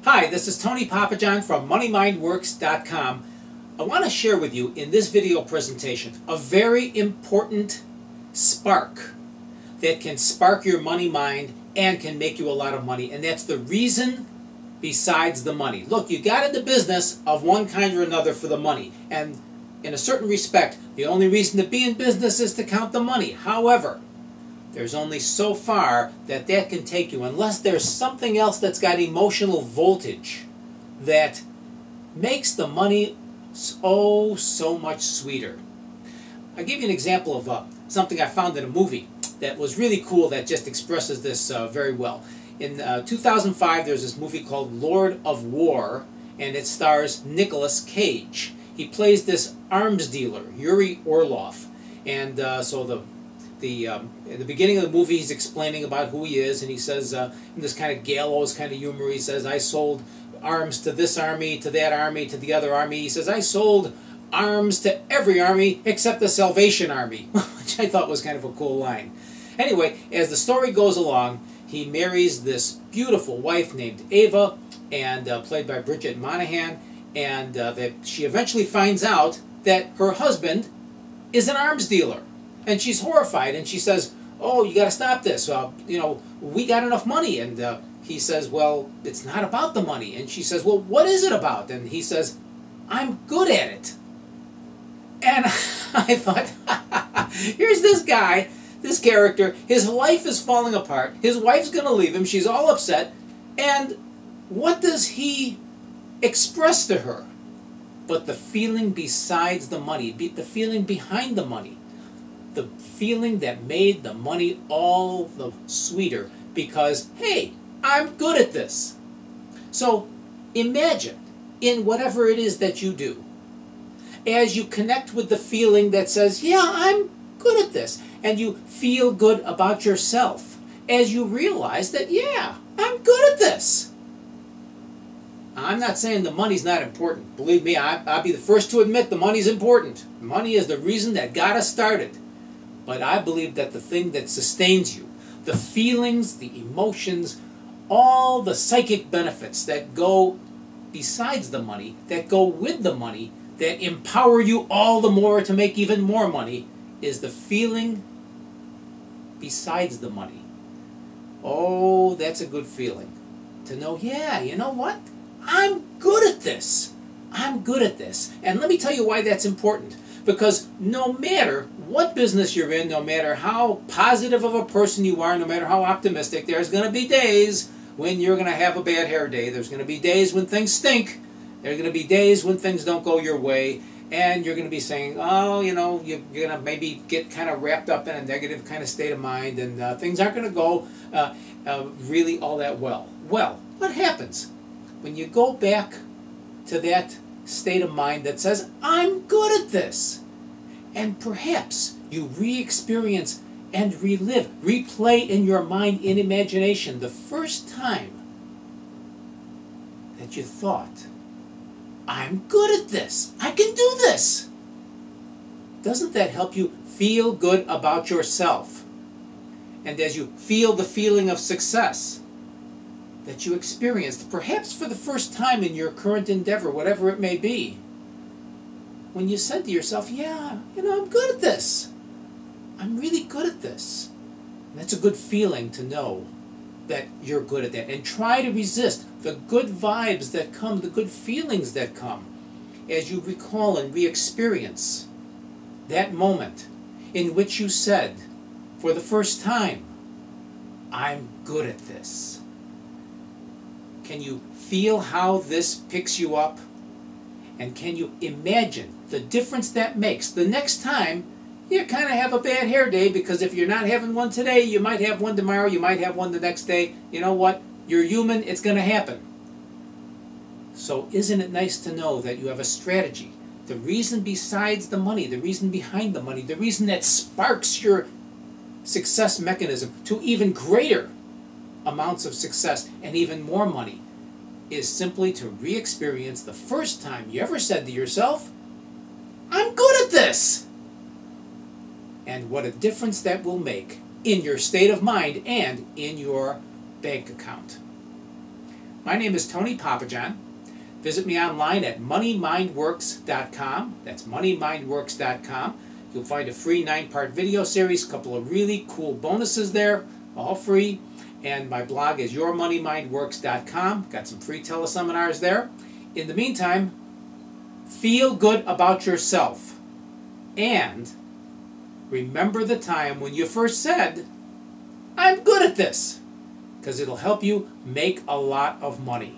Hi, this is Tony Papajohn from MoneyMindWorks.com. I want to share with you in this video presentation a very important spark that can spark your money mind and can make you a lot of money, and that's the reason besides the money. Look, you got into business of one kind or another for the money, and in a certain respect, the only reason to be in business is to count the money. However, there's only so far that can take you unless there's something else that's got emotional voltage that makes the money so much sweeter. I'll give you an example of something I found in a movie that was really cool that just expresses this very well. In 2005, there's this movie called Lord of War, and it stars Nicolas Cage. He plays this arms dealer, Yuri Orlov, and in the beginning of the movie, he's explaining about who he is, and he says, in this kind of gallows kind of humor, he says, I sold arms to this army, to that army, to the other army. He says, I sold arms to every army except the Salvation Army, which I thought was kind of a cool line. Anyway, as the story goes along, he marries this beautiful wife named Ava, and played by Bridget Monahan, and that she eventually finds out that her husband is an arms dealer. And she's horrified, and she says, oh, you got to stop this. We got enough money. And he says, well, it's not about the money. And she says, well, what is it about? And he says, I'm good at it. And I thought, here's this guy, this character, his life is falling apart. His wife's going to leave him. She's all upset. And what does he express to her? But the feeling besides the money, the feeling behind the money. The feeling that made the money all the sweeter because, hey, I'm good at this. So imagine in whatever it is that you do, as you connect with the feeling that says, yeah, I'm good at this, and you feel good about yourself, as you realize that, yeah, I'm good at this. I'm not saying the money's not important. Believe me, I'll be the first to admit the money's important. Money is the reason that got us started. But I believe that the thing that sustains you, the feelings, the emotions, all the psychic benefits that go besides the money, that go with the money, that empower you all the more to make even more money, is the feeling besides the money. Oh, that's a good feeling. To know, yeah, you know what? I'm good at this. I'm good at this. And let me tell you why that's important. Because no matter what business you're in, no matter how positive of a person you are, no matter how optimistic, there's going to be days when you're going to have a bad hair day. There's going to be days when things stink. There's going to be days when things don't go your way. And you're going to be saying, oh, you're going to maybe get kind of wrapped up in a negative kind of state of mind, and things aren't going to go really all that well. Well, what happens when you go back to that state of mind that says, I'm good at this? And perhaps you re-experience and relive, replay in your mind, in imagination, the first time that you thought, I'm good at this. I can do this. Doesn't that help you feel good about yourself? And as you feel the feeling of success that you experienced, perhaps for the first time in your current endeavor, whatever it may be, when you said to yourself, yeah, I'm good at this. I'm really good at this. And that's a good feeling to know that you're good at that. And try to resist the good vibes that come, the good feelings that come, as you recall and re-experience that moment in which you said, for the first time, I'm good at this. Can you feel how this picks you up? And can you imagine the difference that makes the next time you kind of have a bad hair day? Because if you're not having one today, you might have one tomorrow, you might have one the next day. You know what? You're human, it's going to happen. So isn't it nice to know that you have a strategy? The reason besides the money, the reason behind the money, the reason that sparks your success mechanism to even greater amounts of success and even more money is simply to re-experience the first time you ever said to yourself, I'm good at this. And what a difference that will make in your state of mind and in your bank account. My name is Tony Papajohn. Visit me online at moneymindworks.com. That's moneymindworks.com. You'll find a free 9-part video series, a couple of really cool bonuses there, all free. And my blog is yourmoneymindworks.com. Got some free teleseminars there. In the meantime, feel good about yourself. And remember the time when you first said, I'm good at this. Because it'll help you make a lot of money.